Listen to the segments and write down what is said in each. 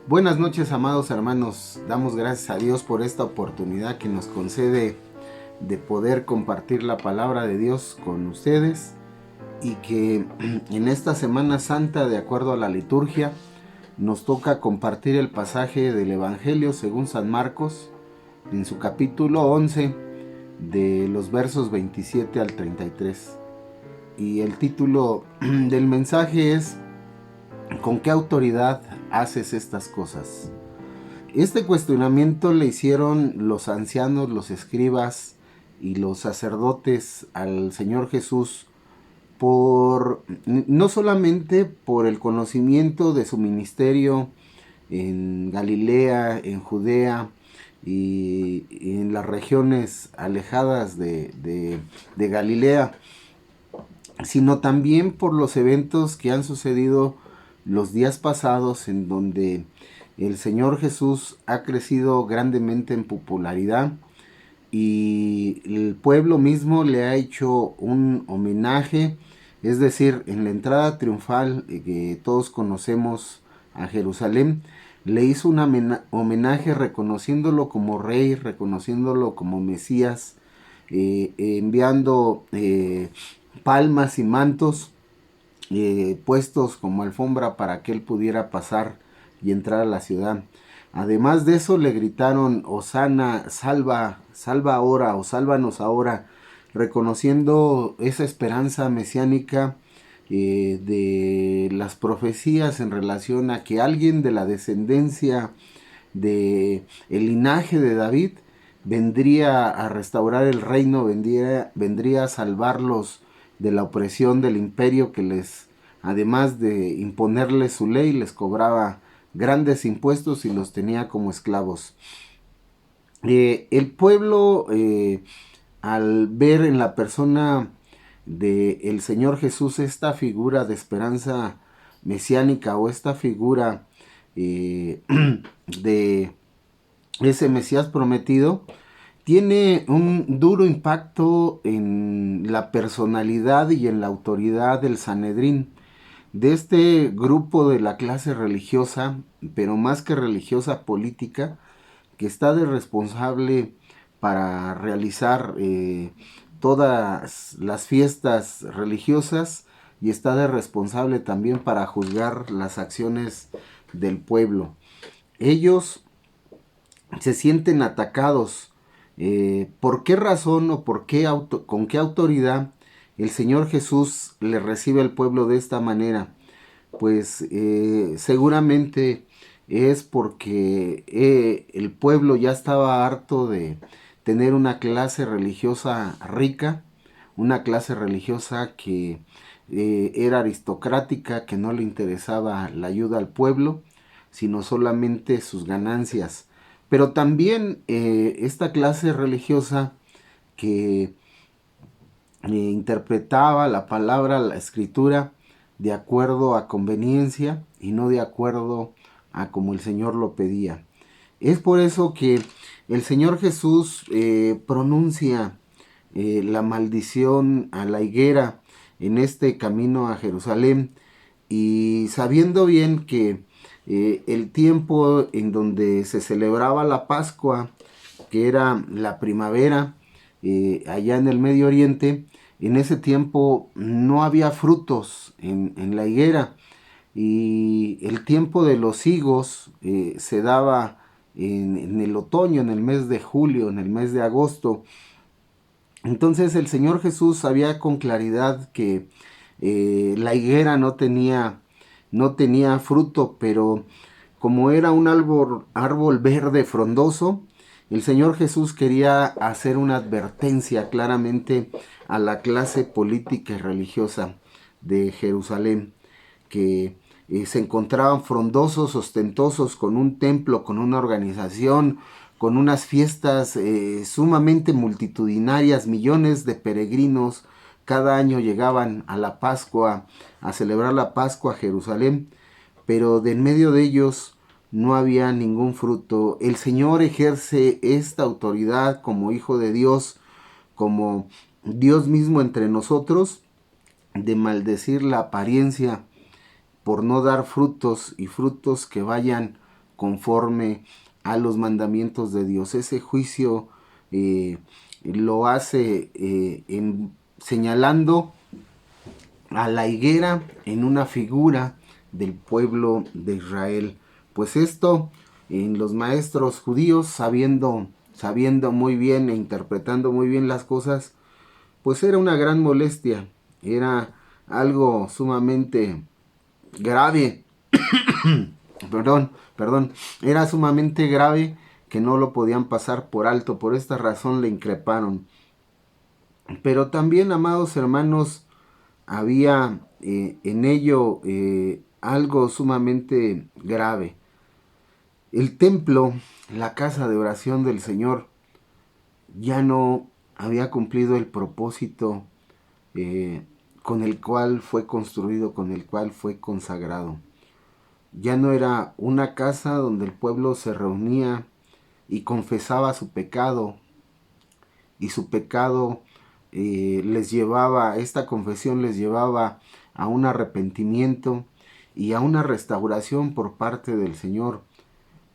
Buenas noches, amados hermanos. Damos gracias a Dios por esta oportunidad que nos concede de poder compartir la palabra de Dios con ustedes y que en esta Semana Santa, de acuerdo a la liturgia, nos toca compartir el pasaje del Evangelio según San Marcos en su capítulo 11 de los versos 27 al 33. Y el título del mensaje es ¿con qué autoridad haces estas cosas? Este cuestionamiento le hicieron los ancianos, los escribas y los sacerdotes al Señor Jesús no solamente por el conocimiento de su ministerio en Galilea, en Judea y en las regiones alejadas de Galilea, sino también por los eventos que han sucedido los días pasados, en donde el Señor Jesús ha crecido grandemente en popularidad y el pueblo mismo le ha hecho un homenaje, es decir, en la entrada triunfal que todos conocemos a Jerusalén, le hizo un homenaje reconociéndolo como rey, reconociéndolo como Mesías, enviando palmas y mantos puestos como alfombra para que él pudiera pasar y entrar a la ciudad. Además de eso le gritaron Hosana, salva, salva ahora o sálvanos ahora, reconociendo esa esperanza mesiánica de las profecías en relación a que alguien de la descendencia de el linaje de David vendría a restaurar el reino, vendría a salvarlos de la opresión del imperio que les, además de imponerles su ley, les cobraba grandes impuestos y los tenía como esclavos. El pueblo, al ver en la persona del Señor Jesús esta figura de esperanza mesiánica o esta figura de ese Mesías prometido, tiene un duro impacto en la personalidad y en la autoridad del Sanedrín, de este grupo de la clase religiosa, pero más que religiosa, política, que está de responsable para realizar todas las fiestas religiosas y está de responsable también para juzgar las acciones del pueblo. Ellos se sienten atacados. ¿Por qué razón o con qué autoridad el Señor Jesús le recibe al pueblo de esta manera? Pues seguramente es porque el pueblo ya estaba harto de tener una clase religiosa rica, una clase religiosa que era aristocrática, que no le interesaba la ayuda al pueblo, sino solamente sus ganancias. Pero también esta clase religiosa que interpretaba la palabra, la escritura, de acuerdo a conveniencia y no de acuerdo a como el Señor lo pedía. Es por eso que el Señor Jesús pronuncia la maldición a la higuera en este camino a Jerusalén, y sabiendo bien que el tiempo en donde se celebraba la Pascua, que era la primavera, allá en el Medio Oriente, en ese tiempo no había frutos en la higuera, y el tiempo de los higos se daba en el otoño, en el mes de julio, en el mes de agosto. Entonces el Señor Jesús sabía con claridad que la higuera no tenía fruto, pero como era un árbol verde frondoso, el Señor Jesús quería hacer una advertencia claramente a la clase política y religiosa de Jerusalén, que se encontraban frondosos, ostentosos, con un templo, con una organización, con unas fiestas sumamente multitudinarias. Millones de peregrinos cada año llegaban a la Pascua, a celebrar la Pascua a Jerusalén, pero de en medio de ellos no había ningún fruto. El Señor ejerce esta autoridad como Hijo de Dios, como Dios mismo entre nosotros, de maldecir la apariencia por no dar frutos, y frutos que vayan conforme a los mandamientos de Dios. Ese juicio lo hace señalando a la higuera en una figura del pueblo de Israel. Pues esto en los maestros judíos, sabiendo muy bien e interpretando muy bien las cosas, pues era una gran molestia, era algo sumamente grave, perdón, era sumamente grave que no lo podían pasar por alto. Por esta razón le increparon. Pero también, amados hermanos, había en ello algo sumamente grave. El templo, la casa de oración del Señor, ya no había cumplido el propósito con el cual fue construido, con el cual fue consagrado. Ya no era una casa donde el pueblo se reunía y confesaba su pecado, y su pecado esta confesión les llevaba a un arrepentimiento y a una restauración por parte del Señor.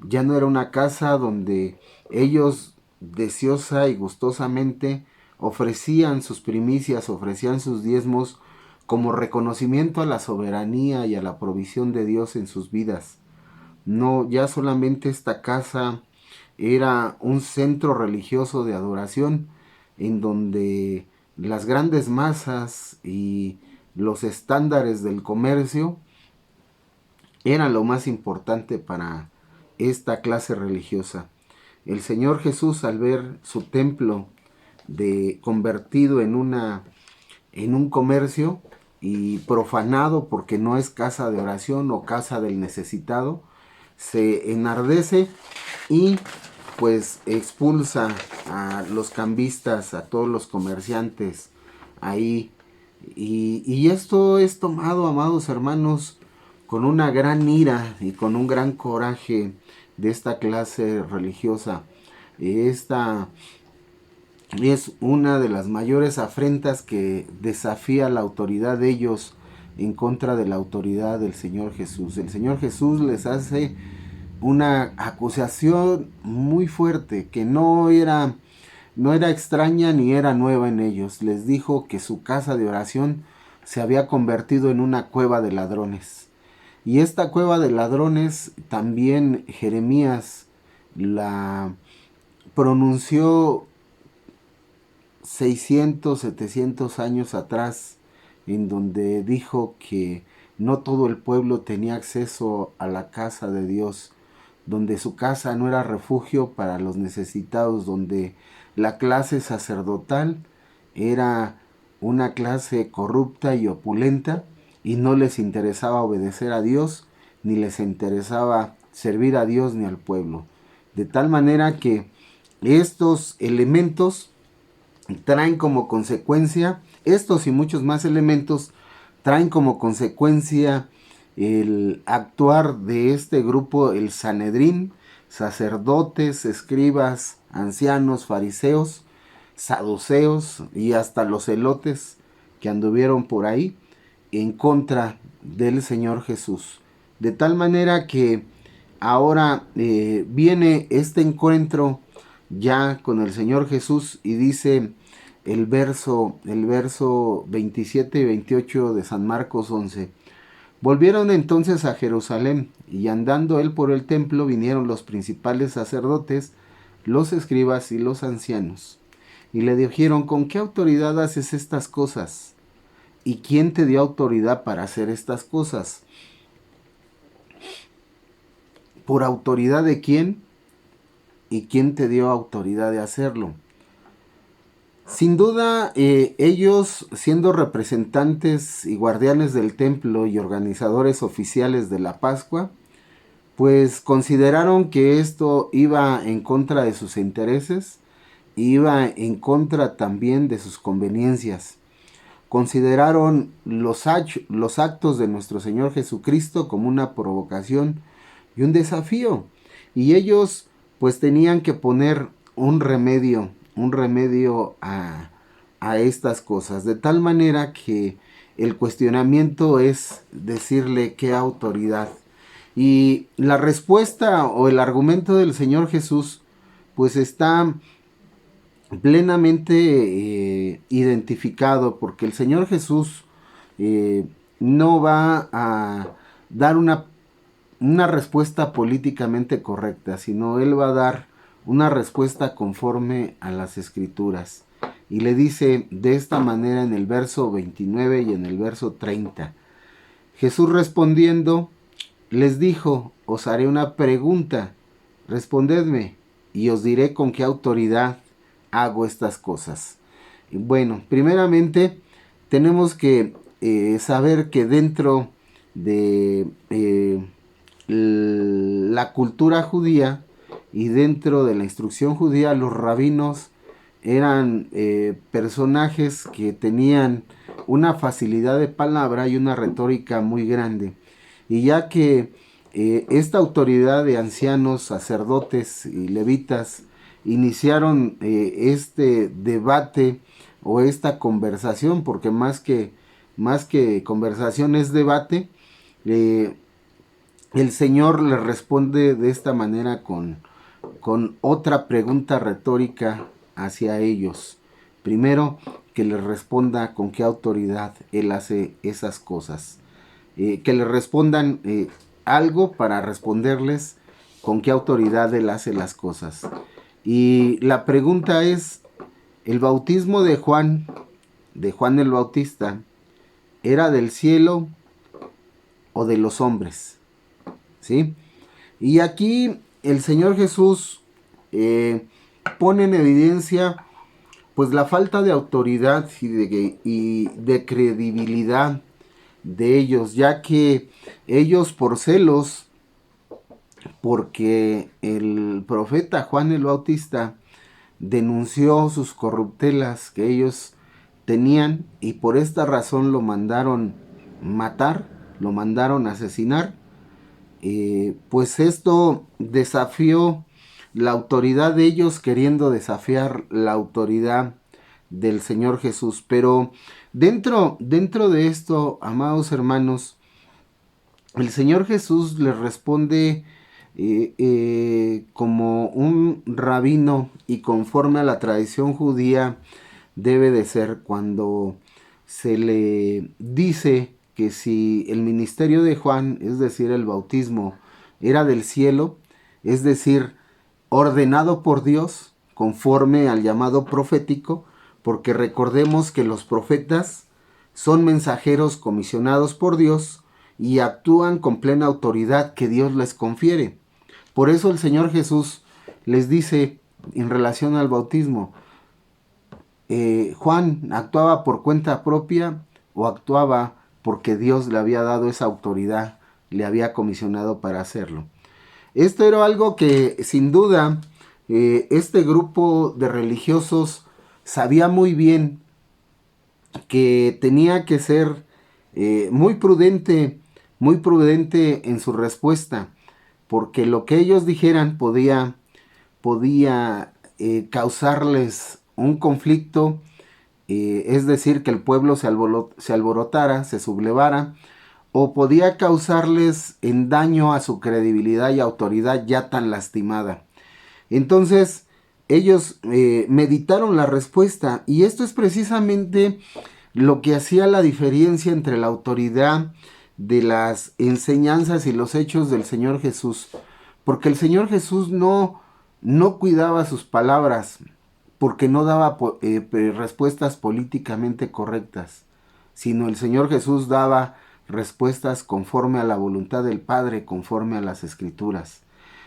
Ya no era una casa donde ellos deseosa y gustosamente ofrecían sus primicias, ofrecían sus diezmos como reconocimiento a la soberanía y a la provisión de Dios en sus vidas. No, ya solamente esta casa era un centro religioso de adoración en donde las grandes masas y los estándares del comercio eran lo más importante para esta clase religiosa. El Señor Jesús, al ver su templo convertido en un comercio y profanado porque no es casa de oración o casa del necesitado, se enardece y pues expulsa a los cambistas, a todos los comerciantes ahí. Y esto es tomado, amados hermanos, con una gran ira y con un gran coraje de esta clase religiosa. Esta es una de las mayores afrentas que desafía la autoridad de ellos en contra de la autoridad del Señor Jesús. El Señor Jesús les hace una acusación muy fuerte que no era extraña ni era nueva en ellos. Les dijo que su casa de oración se había convertido en una cueva de ladrones. Y esta cueva de ladrones también Jeremías la pronunció 600, 700 años atrás, en donde dijo que no todo el pueblo tenía acceso a la casa de Dios, donde su casa no era refugio para los necesitados, donde la clase sacerdotal era una clase corrupta y opulenta y no les interesaba obedecer a Dios, ni les interesaba servir a Dios ni al pueblo. De tal manera que estos elementos traen como consecuencia, estos y muchos más elementos traen como consecuencia el actuar de este grupo, el Sanedrín, sacerdotes, escribas, ancianos, fariseos, saduceos y hasta los celotes que anduvieron por ahí en contra del Señor Jesús. De tal manera que ahora viene este encuentro ya con el Señor Jesús y dice el verso 27 y 28 de San Marcos 11. Volvieron entonces a Jerusalén, y andando él por el templo vinieron los principales sacerdotes, los escribas y los ancianos, y le dijeron: ¿con qué autoridad haces estas cosas? ¿Y quién te dio autoridad para hacer estas cosas? ¿Por autoridad de quién? ¿Y quién te dio autoridad de hacerlo? Sin duda, ellos, siendo representantes y guardianes del templo y organizadores oficiales de la Pascua, pues consideraron que esto iba en contra de sus intereses, iba en contra también de sus conveniencias. Consideraron los actos de nuestro Señor Jesucristo como una provocación y un desafío. Y ellos pues tenían que poner un remedio a estas cosas. De tal manera que el cuestionamiento es decirle: ¿qué autoridad? Y la respuesta o el argumento del Señor Jesús pues está plenamente identificado, porque el Señor Jesús no va a dar una respuesta políticamente correcta, sino Él va a dar una respuesta conforme a las Escrituras. Y le dice de esta manera en el verso 29 y en el verso 30. Jesús respondiendo les dijo: os haré una pregunta, respondedme y os diré con qué autoridad hago estas cosas. Bueno, primeramente tenemos que saber que dentro de la cultura judía y dentro de la instrucción judía, los rabinos eran personajes que tenían una facilidad de palabra y una retórica muy grande. Y ya que esta autoridad de ancianos, sacerdotes y levitas iniciaron este debate o esta conversación, porque más que conversación es debate, el Señor le responde de esta manera con otra pregunta retórica hacia ellos. Primero, que les responda con qué autoridad Él hace esas cosas. Que le respondan algo para responderles con qué autoridad Él hace las cosas. Y la pregunta es: ¿el bautismo de Juan el Bautista, era del cielo o de los hombres? ¿Sí? Y aquí el Señor Jesús pone en evidencia pues la falta de autoridad y de credibilidad de ellos, ya que ellos por celos, porque el profeta Juan el Bautista denunció sus corruptelas que ellos tenían, y por esta razón lo mandaron matar, lo mandaron asesinar. Pues esto desafió la autoridad de ellos, queriendo desafiar la autoridad del Señor Jesús. Pero dentro de esto, amados hermanos, el Señor Jesús les responde como un rabino y conforme a la tradición judía debe de ser, cuando se le dice que si el ministerio de Juan, es decir, el bautismo, era del cielo, es decir, ordenado por Dios conforme al llamado profético, porque recordemos que los profetas son mensajeros comisionados por Dios y actúan con plena autoridad que Dios les confiere. Por eso el Señor Jesús les dice en relación al bautismo: Juan actuaba por cuenta propia o actuaba porque Dios le había dado esa autoridad, le había comisionado para hacerlo. Esto era algo que sin duda este grupo de religiosos sabía muy bien, que tenía que ser muy prudente en su respuesta, porque lo que ellos dijeran podía causarles un conflicto, es decir, que el pueblo se alborotara, se sublevara, o podía causarles en daño a su credibilidad y autoridad ya tan lastimada. Entonces, ellos meditaron la respuesta, y esto es precisamente lo que hacía la diferencia entre la autoridad de las enseñanzas y los hechos del Señor Jesús. Porque el Señor Jesús no cuidaba sus palabras, porque no daba respuestas políticamente correctas, sino el Señor Jesús daba respuestas conforme a la voluntad del Padre, conforme a las Escrituras.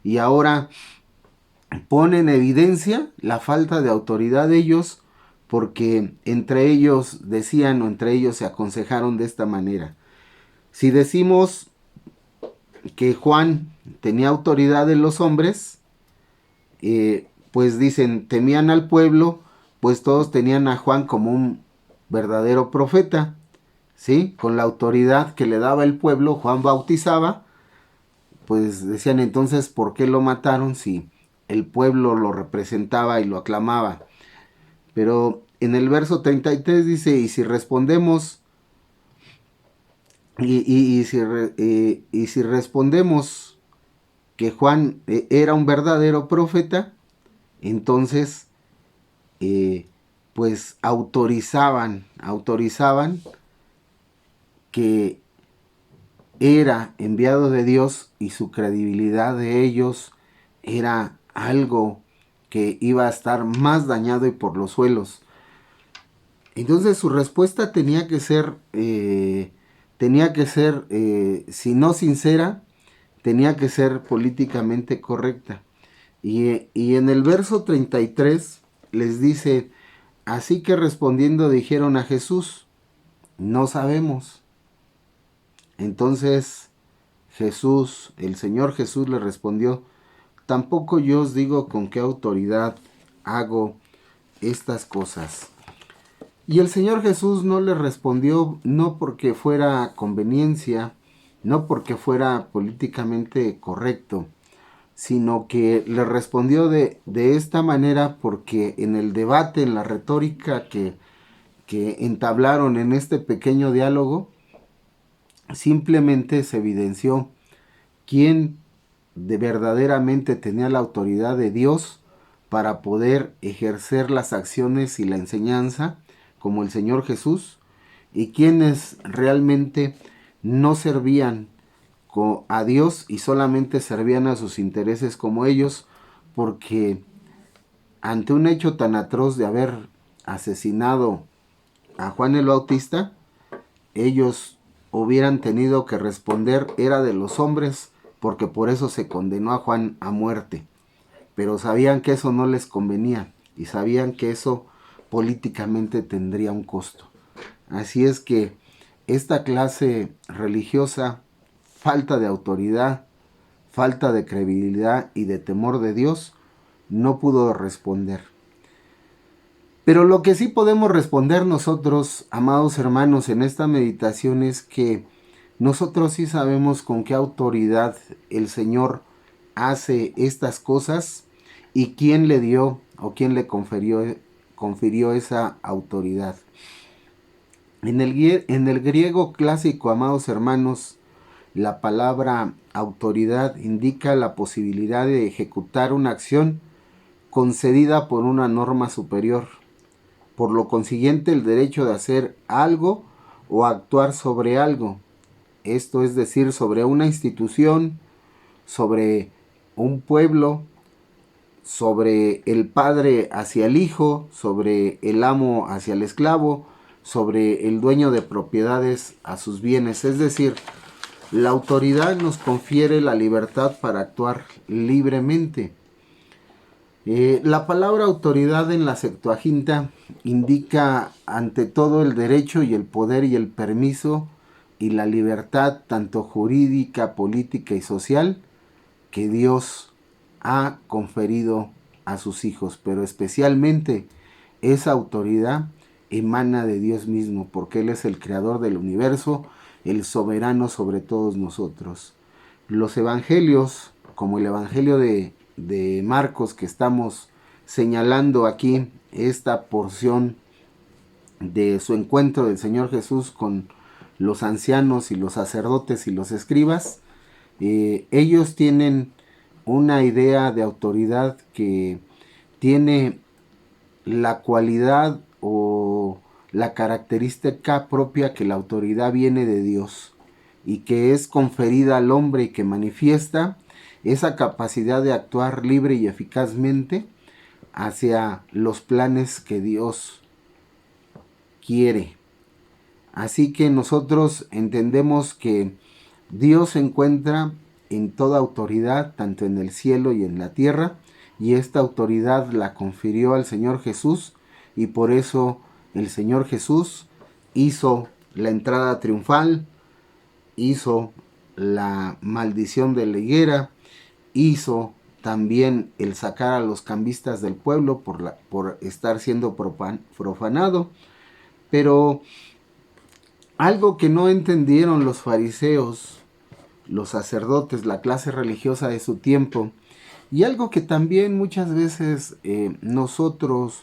Y ahora pone en evidencia la falta de autoridad de ellos, porque entre ellos decían, o entre ellos se aconsejaron de esta manera: si decimos que Juan tenía autoridad de los hombres, pues dicen, temían al pueblo, pues todos tenían a Juan como un verdadero profeta, ¿sí? Con la autoridad que le daba el pueblo, Juan bautizaba. Pues decían, entonces, ¿por qué lo mataron si el pueblo lo representaba y lo aclamaba? Pero en el verso 33 dice: y si respondemos Y si respondemos que Juan era un verdadero profeta, entonces pues autorizaban que era enviado de Dios y su credibilidad de ellos era algo que iba a estar más dañado y por los suelos. Entonces su respuesta si no sincera, tenía que ser políticamente correcta. Y en el verso 33 les dice, así que respondiendo dijeron a Jesús, no sabemos. Entonces el Señor Jesús le respondió, tampoco yo os digo con qué autoridad hago estas cosas. Y el Señor Jesús no le respondió no porque fuera conveniencia, no porque fuera políticamente correcto, sino que le respondió de esta manera porque en el debate, en la retórica que entablaron en este pequeño diálogo, simplemente se evidenció quién verdaderamente tenía la autoridad de Dios para poder ejercer las acciones y la enseñanza como el Señor Jesús, y quienes realmente no servían a Dios y solamente servían a sus intereses como ellos, porque ante un hecho tan atroz de haber asesinado a Juan el Bautista, ellos hubieran tenido que responder era de los hombres, porque por eso se condenó a Juan a muerte. Pero sabían que eso no les convenía y sabían que eso políticamente tendría un costo. Así es que esta clase religiosa, falta de autoridad, falta de credibilidad y de temor de Dios, no pudo responder. Pero lo que sí podemos responder nosotros, amados hermanos, en esta meditación es que nosotros sí sabemos con qué autoridad el Señor hace estas cosas y quién le dio o quién le confirió esa autoridad. En el griego clásico, amados hermanos, la palabra autoridad indica la posibilidad de ejecutar una acción concedida por una norma superior. Por lo consiguiente, el derecho de hacer algo o actuar sobre algo. Esto es decir, sobre una institución, sobre un pueblo, sobre el padre hacia el hijo, sobre el amo hacia el esclavo, sobre el dueño de propiedades a sus bienes. Es decir, la autoridad nos confiere la libertad para actuar libremente. La palabra autoridad en la Septuaginta indica ante todo el derecho y el poder y el permiso y la libertad tanto jurídica, política y social que Dios ha conferido a sus hijos, pero especialmente esa autoridad emana de Dios mismo, porque Él es el creador del universo, el soberano sobre todos nosotros. Los evangelios, como el evangelio de Marcos que estamos señalando aquí, esta porción de su encuentro del Señor Jesús con los ancianos y los sacerdotes y los escribas, ellos tienen una idea de autoridad que tiene la cualidad o la característica propia que la autoridad viene de Dios y que es conferida al hombre y que manifiesta esa capacidad de actuar libre y eficazmente hacia los planes que Dios quiere. Así que nosotros entendemos que Dios se encuentra en toda autoridad, tanto en el cielo y en la tierra, y esta autoridad la confirió al Señor Jesús, y por eso el Señor Jesús hizo la entrada triunfal, hizo la maldición de la higuera, hizo también el sacar a los cambistas del pueblo por estar siendo profanado. Pero algo que no entendieron los fariseos, los sacerdotes, la clase religiosa de su tiempo, y algo que también muchas veces nosotros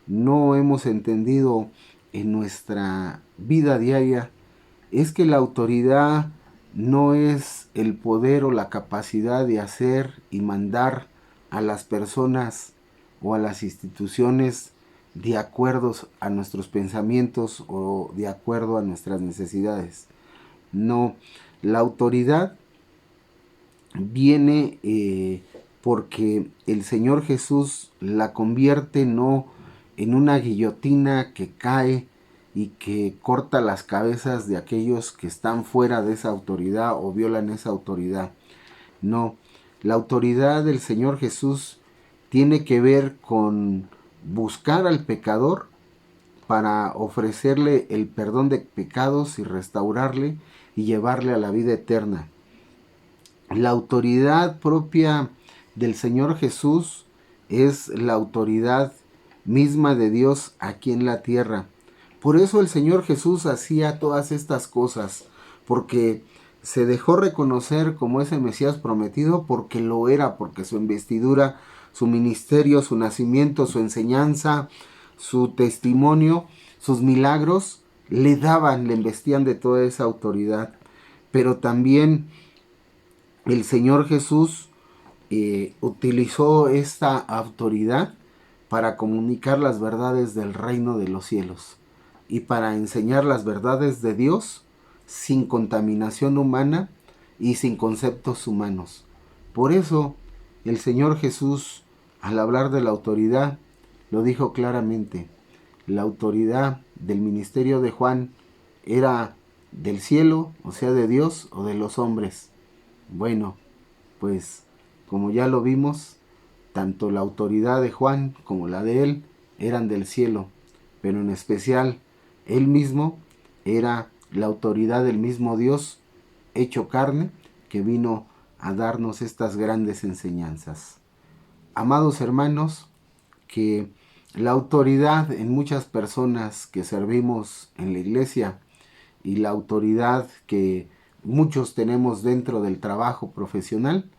no hemos entendido en nuestra vida diaria, es que la autoridad no es el poder o la capacidad de hacer y mandar a las personas o a las instituciones de acuerdo a nuestros pensamientos o de acuerdo a nuestras necesidades. No, la autoridad viene porque el Señor Jesús la convierte no en una guillotina que cae y que corta las cabezas de aquellos que están fuera de esa autoridad o violan esa autoridad. No, la autoridad del Señor Jesús tiene que ver con buscar al pecador para ofrecerle el perdón de pecados y restaurarle y llevarle a la vida eterna. La autoridad propia del Señor Jesús es la autoridad misma de Dios aquí en la tierra. Por eso el Señor Jesús hacía todas estas cosas, porque se dejó reconocer como ese Mesías prometido, porque lo era, porque su investidura, su ministerio, su nacimiento, su enseñanza, su testimonio, sus milagros, le daban, le investían de toda esa autoridad. Pero también el Señor Jesús utilizó esta autoridad para comunicar las verdades del reino de los cielos y para enseñar las verdades de Dios sin contaminación humana y sin conceptos humanos. Por eso el Señor Jesús, al hablar de la autoridad, lo dijo claramente. La autoridad del ministerio de Juan era del cielo, o sea, de Dios o de los hombres. Bueno, pues como ya lo vimos, tanto la autoridad de Juan como la de él eran del cielo, pero en especial él mismo era la autoridad del mismo Dios hecho carne que vino a darnos estas grandes enseñanzas. Amados hermanos, que la autoridad en muchas personas que servimos en la iglesia y la autoridad que muchos tenemos dentro del trabajo profesional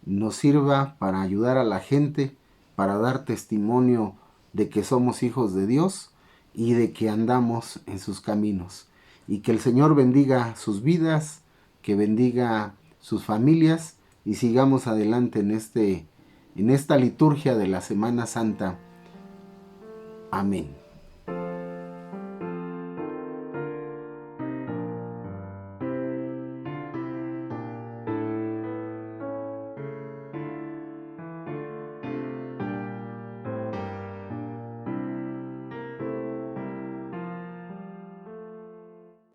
nos sirva para ayudar a la gente, para dar testimonio de que somos hijos de Dios y de que andamos en sus caminos. Y que el Señor bendiga sus vidas, que bendiga sus familias y sigamos adelante en esta liturgia de la Semana Santa. Amén.